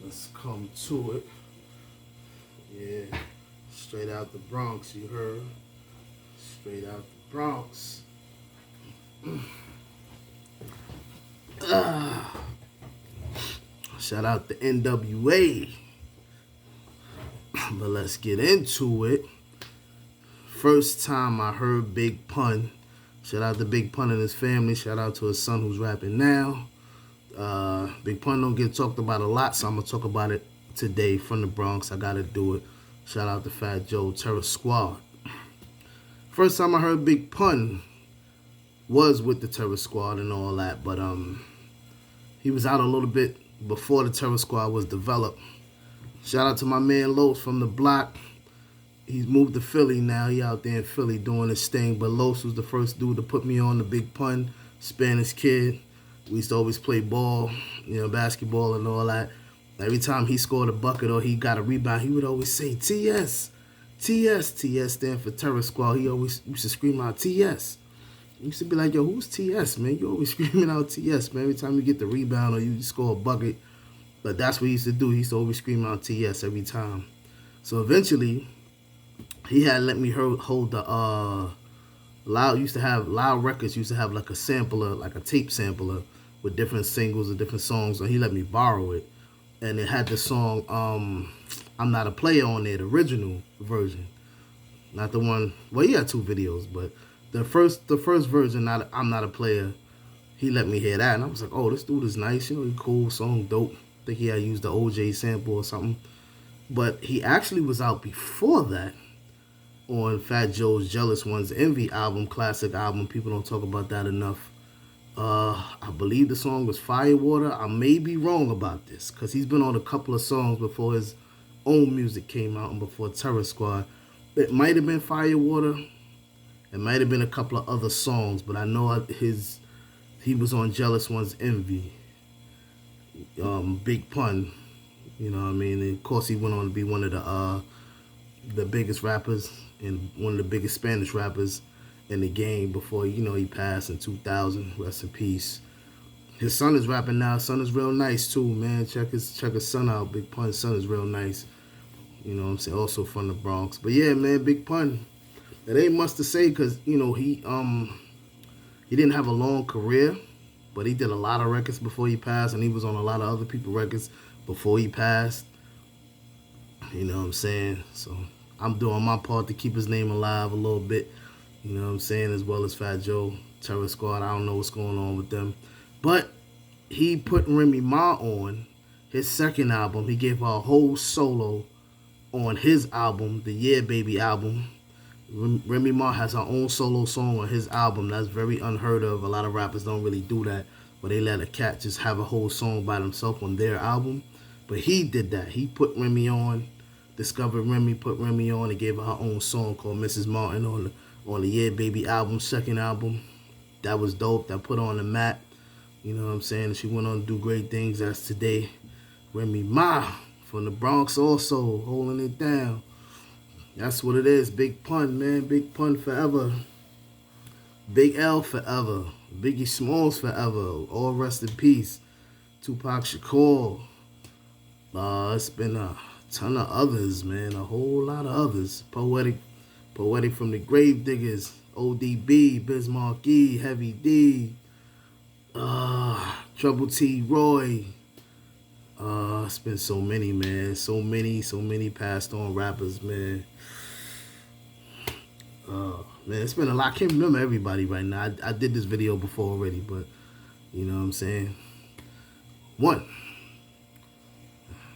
Let's come to it. Yeah, straight out the Bronx, you heard. Straight out the Bronx. Shout out to NWA. But let's get into it. First time I heard Big Pun. Shout out to Big Pun and his family. Shout out to his son who's rapping now. Big Pun don't get talked about a lot, so I'm gonna talk about it today from the Bronx. I gotta do it. Shout out to Fat Joe, Terror Squad. First time I heard Big Pun was with the Terror Squad and all that, but he was out a little bit before the Terror Squad was developed. Shout out to my man Los from the block. He's moved to Philly now. He out there in Philly doing his thing. But Los was the first dude to put me on the Big Pun, Spanish kid. We used to always play ball, basketball and all that. Every time he scored a bucket or he got a rebound, he would always say, TS, TS. TS stand for Terror Squad. He always used to scream out, TS. He used to be like, yo, who's TS, man? You always screaming out TS, man. Every time you get the rebound or you score a bucket. But that's what he used to do. He used to always scream out TS every time. So eventually, he had let me hold the Loud used to have Loud Records used to have like a sampler, like a tape sampler with different singles and different songs, and he let me borrow it. And it had the song I'm Not a Player on there, the original version. Not the one, well, he had two videos, but the first version, I'm Not a Player, he let me hear that, and I was like, oh, this dude is nice, he cool, song dope. I think he had used the OJ sample or something. But he actually was out before that on Fat Joe's Jealous Ones Envy album, classic album. People don't talk about that enough. I believe the song was Firewater. I may be wrong about this because he's been on a couple of songs before his own music came out and before Terror Squad. It might have been Firewater. It might have been a couple of other songs, but I know he was on Jealous Ones Envy. Big Pun, you know what I mean? And of course, he went on to be one of the biggest rappers and one of the biggest Spanish rappers in the game before, he passed in 2000. Rest in peace. His son is rapping now. His son is real nice too, man. Check his son out. Big Pun's son is real nice. You know what I'm saying? Also from the Bronx. But yeah, man, Big Pun. It ain't much to say because, he didn't have a long career. But he did a lot of records before he passed, and he was on a lot of other people's records before he passed. You know what I'm saying? So I'm doing my part to keep his name alive a little bit. You know what I'm saying? As well as Fat Joe, Terror Squad. I don't know what's going on with them. But he put Remy Ma on his second album. He gave her a whole solo on his album, the Yeah Baby album. Remy Ma has her own solo song on his album. That's very unheard of. A lot of rappers don't really do that, but they let a cat just have a whole song by themselves on their album. But he did that. He put Remy on, discovered Remy, put Remy on, and gave her her own song called Mrs. Martin on the Yeah Baby album, second album. That was dope. That put her on the map. You know what I'm saying? And she went on to do great things as today. Remy Ma from the Bronx also holding it down. That's what it is. Big Pun, man. Big Pun forever. Big L forever. Biggie Smalls forever. All rest in peace. Tupac Shakur. It's been a ton of others, man. A whole lot of others. Poetic from the Grave Diggers. ODB, Biz Markie, Heavy D. Trouble T. Roy. It's been so many, man. So many passed on rappers, man. Man, it's been a lot. I can't remember everybody right now. I did this video before already, but you know what I'm saying? 1.